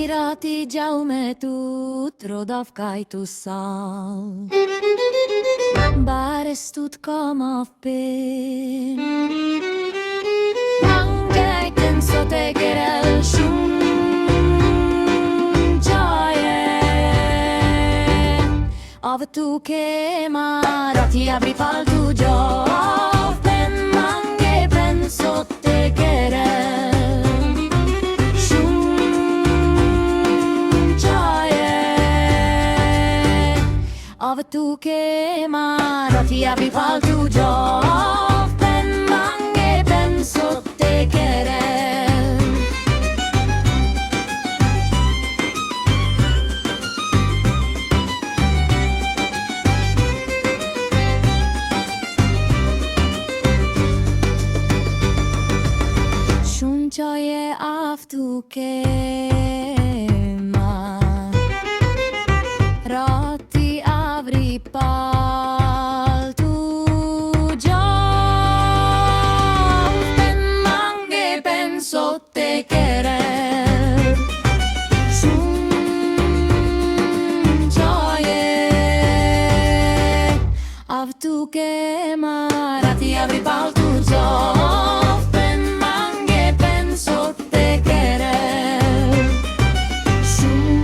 Rati jaume tu trodaf kaitu sal Bares tut kom av pin Mangeiten sote gerel shum Joye Av tu ke marati abri pal tu jov Pen mange pen sote gerel Av tu ke marati abri pal tu jov Pen mange pen sotte kerel Shunchoye av tu ke marati abri pal tu jov Pen mange pen sotte kerel Shunchoye av tu ke marati abri pal tu jov Pen mange pen sotte kerel Shunchoye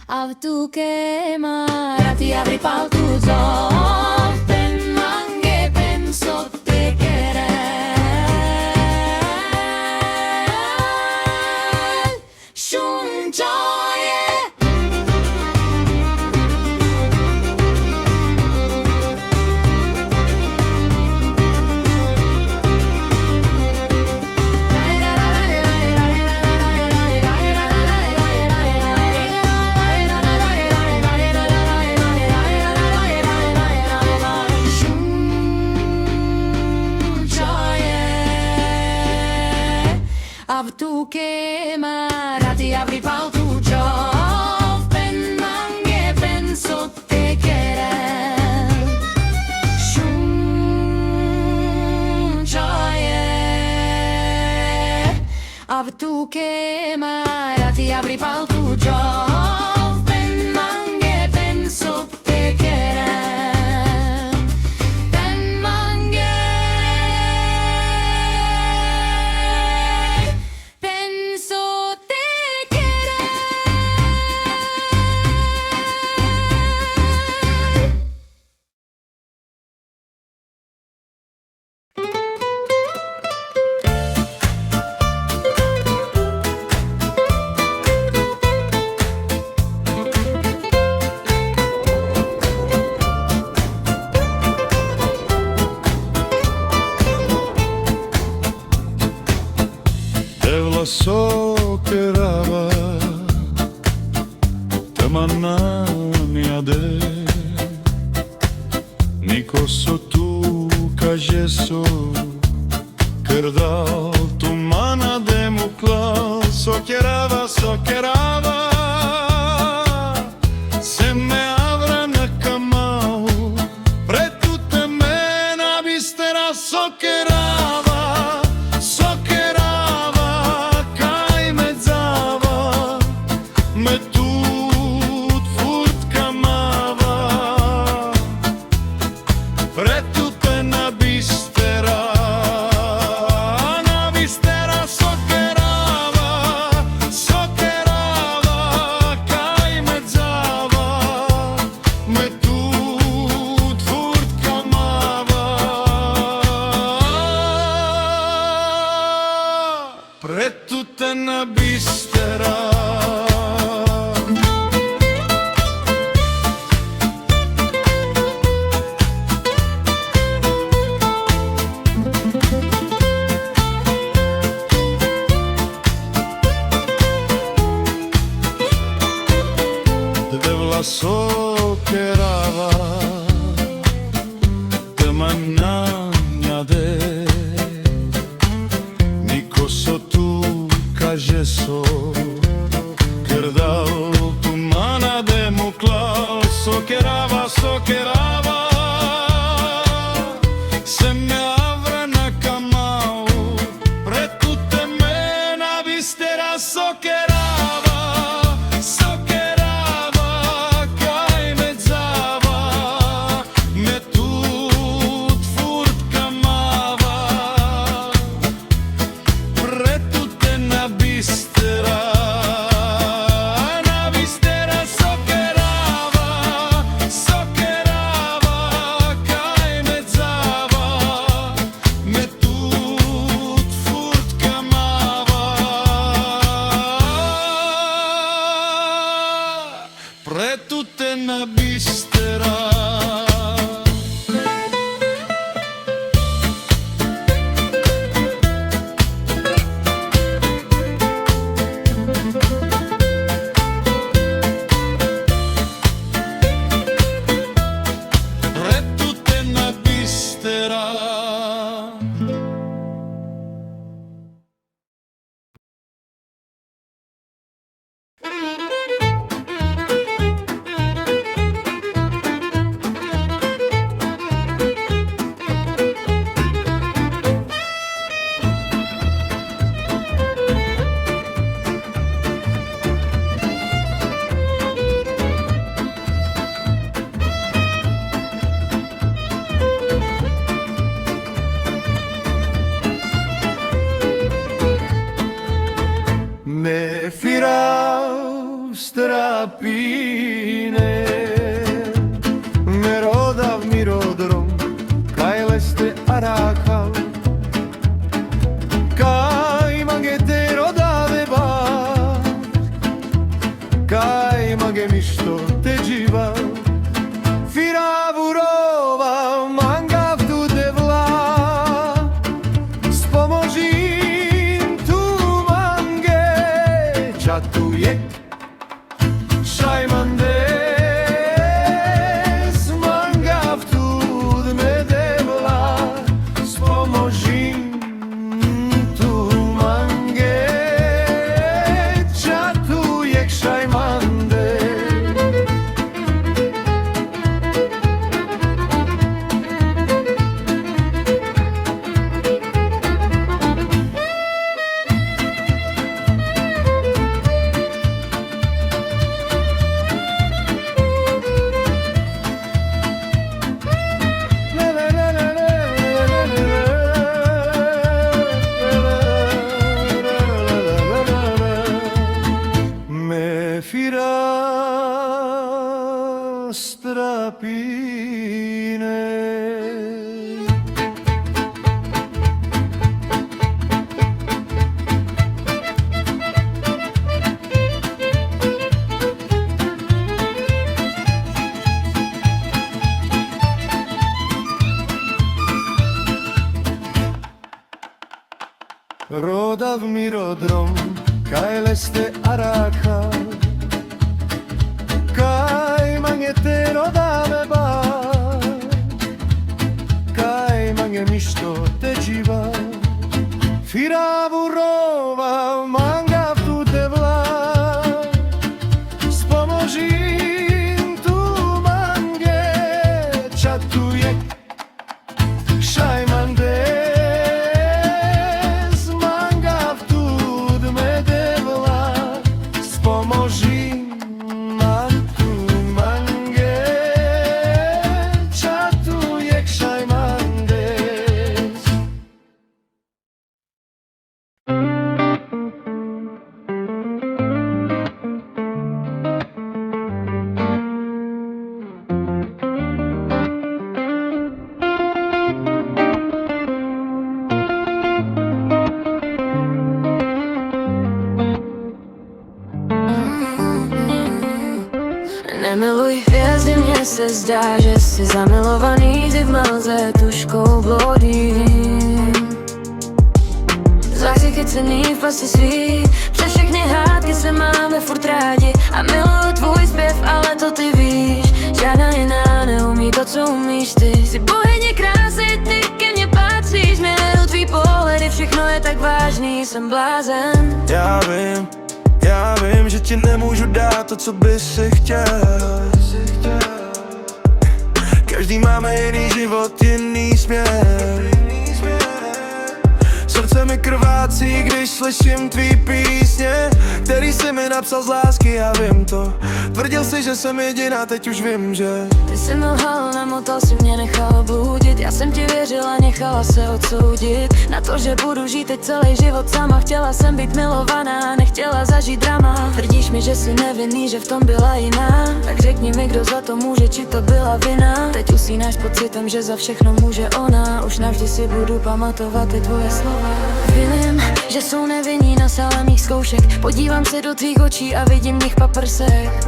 Av tu ke marati abri pal tu jov Pen mange pen sotte kerel Shunchoye Av tu ke marati abri pal tu jov Pen mange pen sotte kerel Shunchoye Av tu ke marati abri pal tu jov Pen mange pen sotte kerel Pen mange Sokerava Tamananiade Niko so tu kajeso Krdal tu mana demukla Sokerava, sokerava Se me avra na kamau Pre tutte mena bistera sokerava Tutte na bistera Devla sokerava Tamananiade Niko so tu kajeso Krdal tu mana demukla Sokerava, sokerava Se me avra na kamau leste arachal Kai mangetero daveva Kai magemisto te jiva Firavurova mangav tu devla Spomozim tu mange Čatuje Šajmande Rodav mirodrom, kai leste arachal Kai mangetero daveba Kai mangemisto te jiva Firavurova mangav tu devla Spomozim tu mange Čatuje šajmande Nemiluj hvězdy, mně se zdá, že jsi zamilovaný, ty v mlze tužkou blodím. Zachycený v pasti svý, přes všechny hádky se máme furt rádi a miluju tvůj zpěv, ale to ty víš. Žádná jiná neumí to, co umíš ty. Jsi bohyně krásy, ty ke mně patříš, miluju tvý pohledy, všechno je tak vážný, jsem blázen. Já vím, že ti nemůžu dát to, co bys si chtěl. Každý máme jiný život, jiný směr. Srdce mi krvácí, když slyším tvý písně, který jsi mi napsal z lásky, já vím to. Tvrdil jsi, že jsem jediná, teď už vím, že ty jsi mi lhal, namotal si mě, nechal bludit. Já jsem ti věřila, nechala se odsoudit na to, že budu žít teď celý život sama. Chtěla jsem být milovaná, nechtěla zažít drama. Tvrdíš mi, že jsi nevinný, že v tom byla jiná. Tak řekni mi, kdo za to může, či to byla vina. Teď usínáš pocitem, že za všechno může ona. Už navždy si budu pamatovat ty tvoje slova. Vím, že jsou nevinní na sále mých zkoušek. Podívám se do tvých očí a vidím v nich paprsek.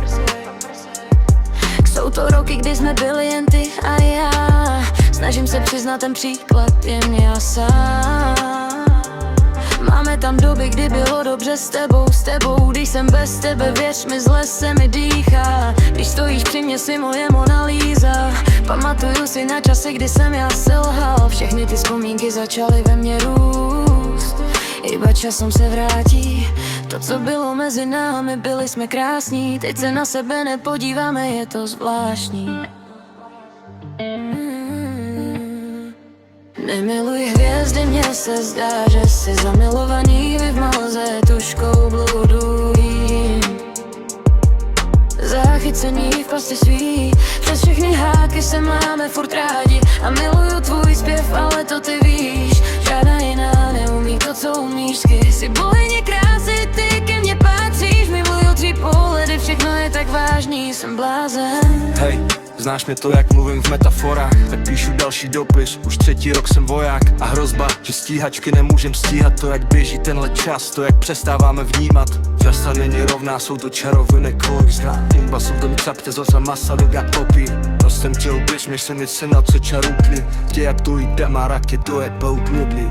Jsou to roky, kdy jsme byli jen ty a já. Snažím se přiznat, ten příklad je mě já sám. Máme tam doby, kdy bylo dobře s tebou. Když jsem bez tebe, věř mi, zle se mi dýchá. Když stojíš při mě, si moje Mona Lisa. Pamatuju si na časy, kdy jsem já selhal. Všechny ty vzpomínky začaly ve mně růst. Iba časom se vrátí to, co bylo mezi námi, byli jsme krásní. Teď se na sebe nepodíváme, je to zvláštní. Nemiluj hvězdy, mně se zdá, že jsi zamilovaný, vy v mlze tužkou bludují. Zachycený v pasti svý, přes všechny hádky se máme furt rádi a miluju tvůj zpěv, ale to ty víš. Žádná jiná neumí to, co umíš ty. Jsi bohyně krásy, ty ke mně patříš, miluju tvý pohledy, všechno je tak vážný, jsem blázen. hej, Znáš mě to, jak mluvím v metaforách, tak píšu další dopis. Už 3. rok jsem voják a hrozba, že stíhačky nemůžem stíhat. To, jak běží tenhle čas, to, jak přestáváme vnímat. Časa není rovná, jsou to čaroviny, kolik zná. Imba jsou tam capte za masa doga popí. To jsem chtěl běž, mě se nic na co čarukli. Tě jak to jde, má raky, to je poutnutý.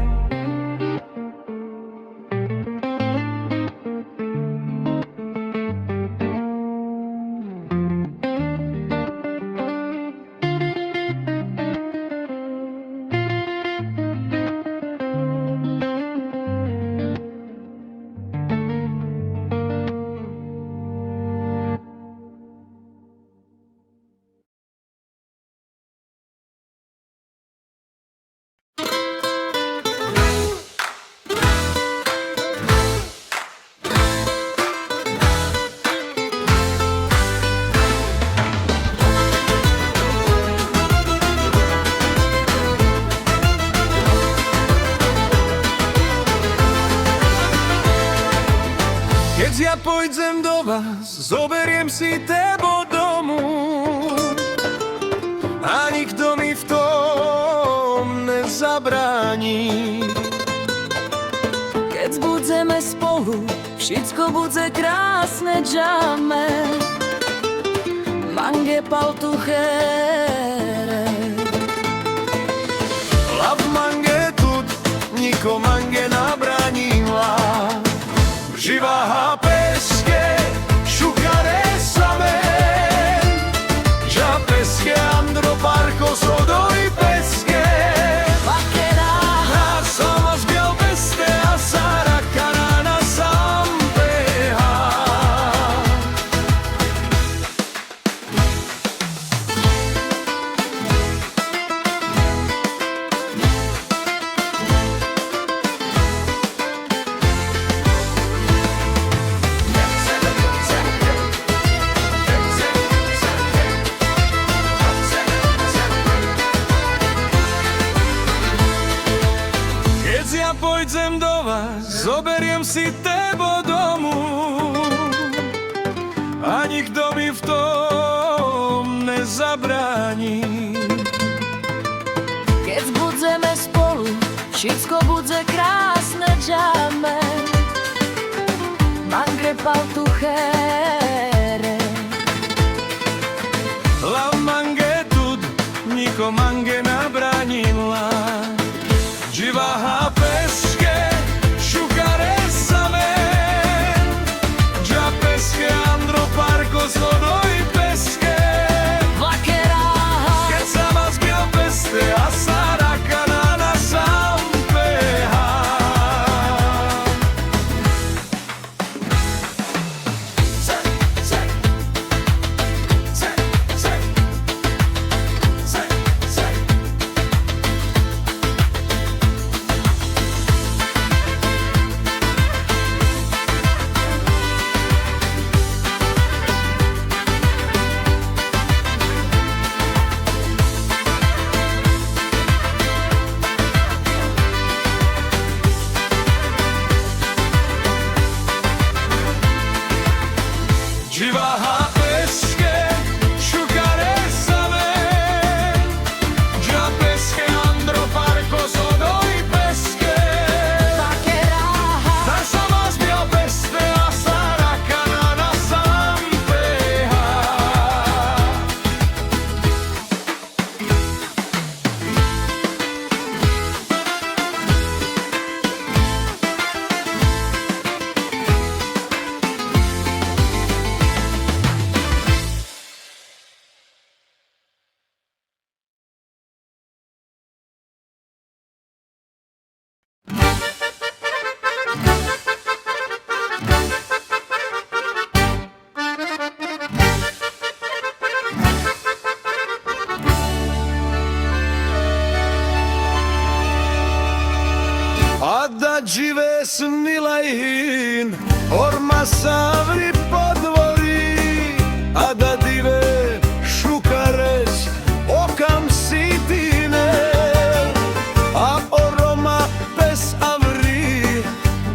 Keď ja pôjdem do vás, zoberiem si tebo domu a nikto mi v tom nezabráni. Keď budeme spolu, všetko bude krásne, džame. Mange paltuchere. Lav mange tut, niko mange nabránila. Živá peske, šukare same. Ža peske, andro parko, sodoj peske. Vakera, Na sama zbiel peste a sara kanana sam peha. Keď ja pôjdem do vás, zoberiem si tebo domu a nikto mi v tom nezabráni. keď budeme spolu, všetko bude krásne, džame. Mange paltuchere. La mange tud, niko mange nabránila. Živá peske, šukare same. Ža peske, andro parko, sodoj peske. Vakera, Keď sama zbiel peste a sara kanana sam peha. Živá peske, šukare same. Ža peske, andro parko, sodoj peske. vakera. Ta sama zbiel peste a sara kanana sam peha. A da žive snilajin, orma savri podvori, a da dive šukares, okam sitine, a oroma pes avri,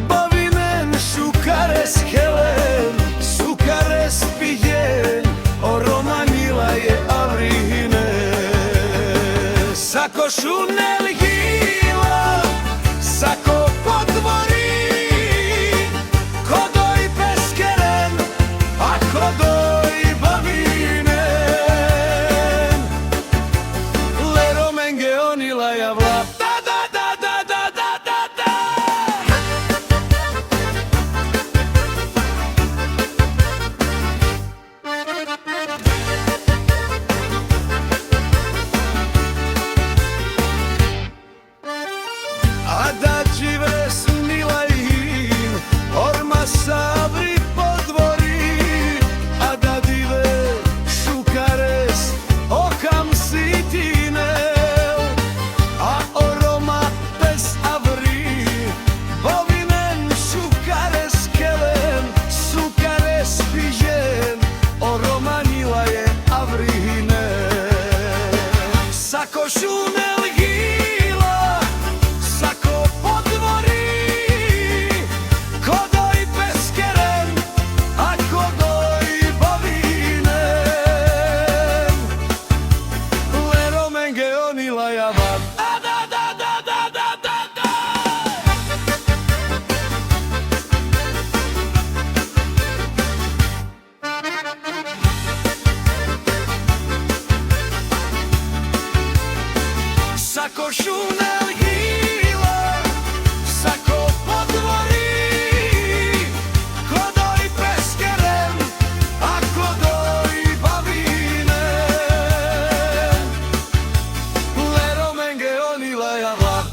bavinen šukares helen, sukares pijen, oroma nila je avri. onila ja vla. Da, da, da, da, da, da, da, da. A da žive snila in orma sabri podvori, a da dive šukares okam sitinel, a oroma bez avri bovinen šukares kelen, šukares pižen, oroma nila je avrine. Sako šunel gila, sako podvori, kodoj peskeren, a kodoj bovinen. Lero menge onila javan, a da da da da da da da. Sako šunel gila, sako podvori, kodoj peskeren, a kodoj bavinen. Lero menge onila javan.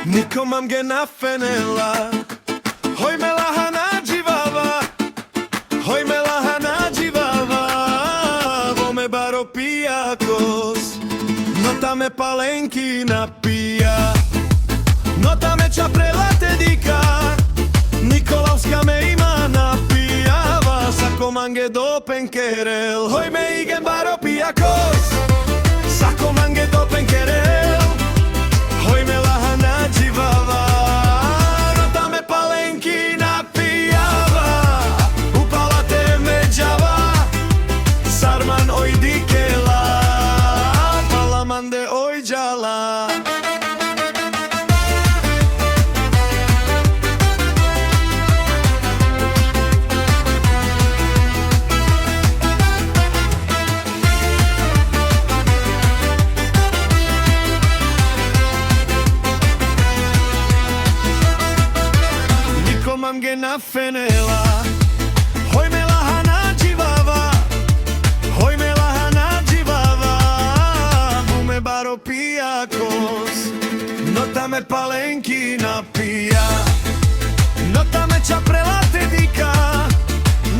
Niko mam ge na fenela, hoj me lahana dživava, hoj me lahana dživava, vo me baro pijakos, no ta me palenki napija, no ta me čaprela te dika, Nikolavska me ima napijava, sako mange do penkerel, hoj me igen baro pijakos, sako mange do penkerel, hoj me lahana dživava, no ta me palenki napijava, upala te me džava, sarman oj dikela, palamande oj džala. Niko mam ge na fenela, hoj me lahana dživava, hoj me lahana dživava, bu me baro pijakos, no ta me palenki napija, no ta me čaprela te dika,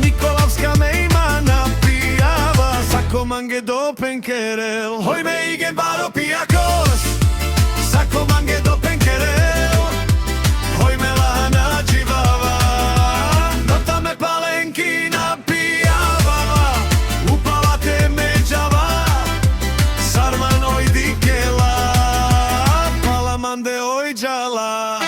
Nikolavska me ima napijava, sako mange do penkerel, hoj me igen baro pijakos, sako mange do penkerel, hoj me lahana dživava, no ta me palenki napijava, upala te me džava, sarman oj dikela, palamande oj džala.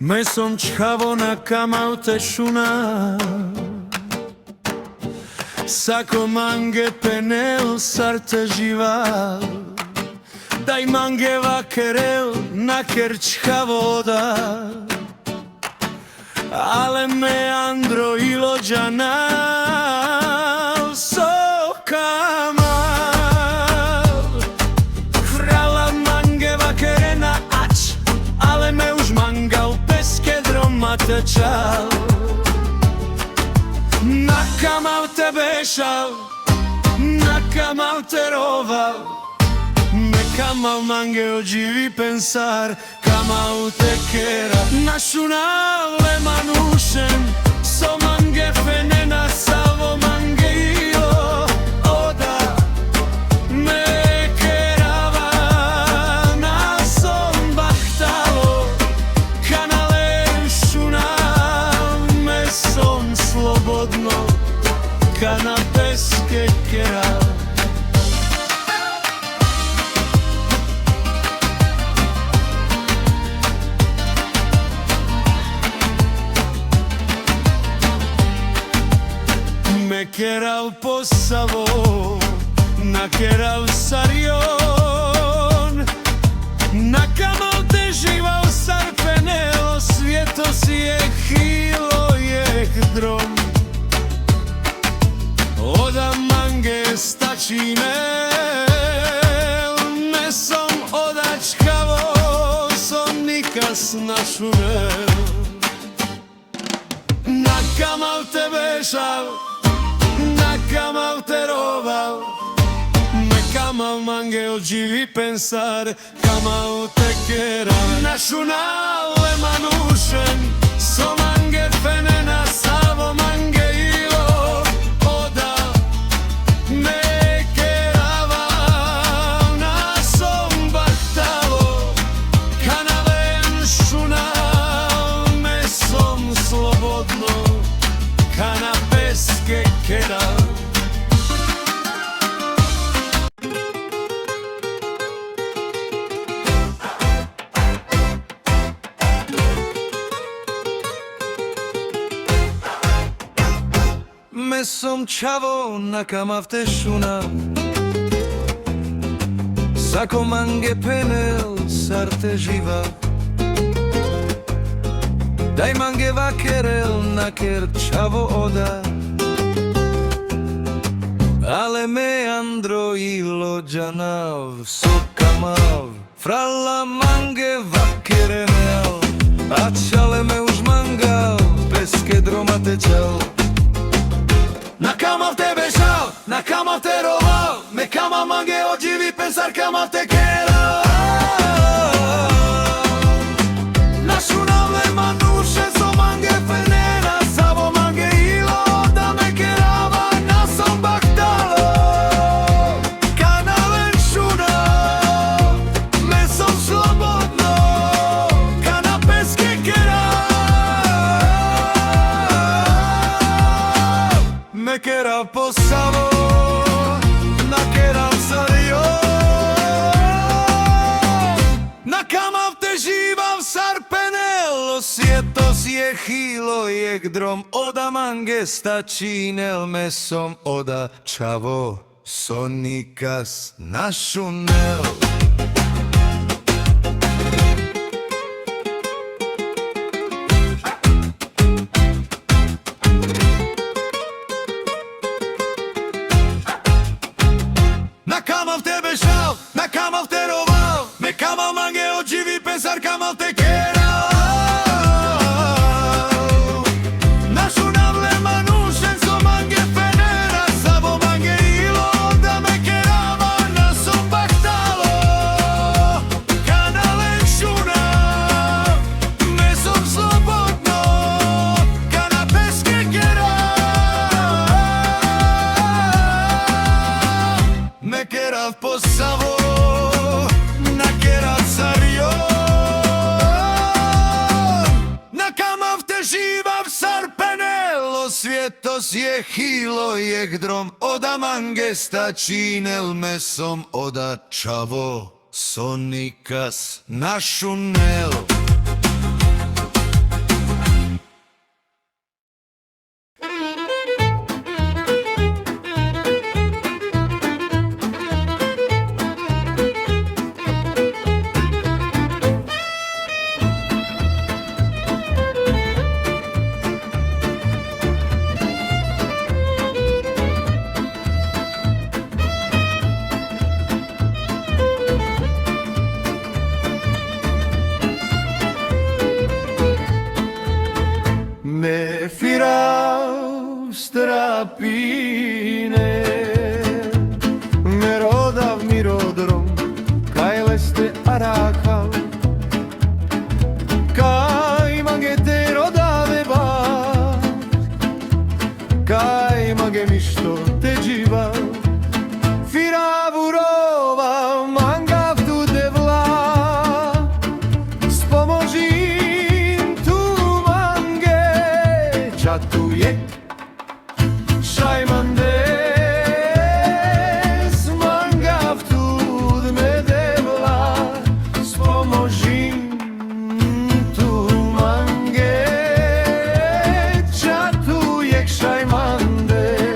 Месом чхаво на камалте шуна Сако манге пенел сарте жива Дај манге вакерел на керчхавода Але ме андро илоджана со камал Фрала манге вакерена ач Але ме уж мангал песке дромате чал На камал те бешал На камал те ровал Me камал манге одживи пенсар Камал те кера Нашунал е манушен Со манге фенена саво манге ио Ода ме керава На сон бахтало Канален шунал Ме сон слободно Кана песке керал Me kerao posavo, na kerao sarion Na kamal te živao sarpenelo, svijeto si je hilo jeh drom Oda mange stačinel, mesom odačkavo, som nikas našunel Na kamal te bešal Na kamal te roval Me kamal mange ođivi pensar Kamal te kera Našunal e manušen So mange fenena savo mange ilo Oda me kerava Na som bahtalo Kanalen šunal Me som slobodno Kana peske kera Mesom čavo na kamavte šuna Sako mange penel sarte živa Daj mange vakerel na kerčavo oda Ale me andro ilođanav sokamav Frala mange vakerenel Ačale me už mangal Peske dromate čal Na kamal te bešal, na kamal te roval Me kamal mange ođivi pensar kamal te kera Našunal e manuše so mange fenena Savo mange ilo da me kerava Na som bahtalo Kanalen šunal Me som slobodno Kana peske kera Me kera posavo Na kera sario Na kamal te živav sarpenelo Svijetos je hilo je drom Oda mange stačinel mesom Oda čavo sonikas našunel Na kamal te bešal, na kamal te roval Me kamal mange ođivi pensar kamal te kera Našunavle manušen so mange fenera Savo mange ilo da me kerava Na som bahtalo Kanalen šuna Me som slobodno Kana peske kera Me kera posavo Na kera sario Na kamal te živav sarpenelo Svijetos je hilo je drom Oda mange stačinel mesom Oda čavo sonikas našunel strapine Me rodav mirodrom Kaj leste arakal Kaj magete rodave ba Kaj mage mišto te dživa Firavurova manga v tu devla Spomožim tu mange Čatuje Šajmandes manga v tu me devla Spomožim tu mange Čatuje šajmandes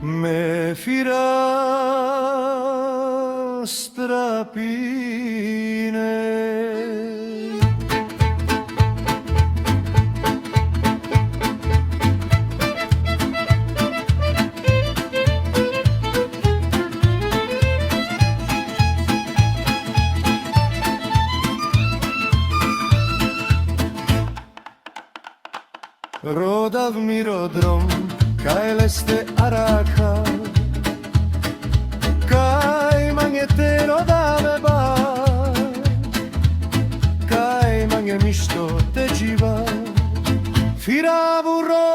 Me fira strapine Rodav mirodrom Kaj leste araka Kaj mangete rodave ba Kaj mange mišto te dživa Firavuro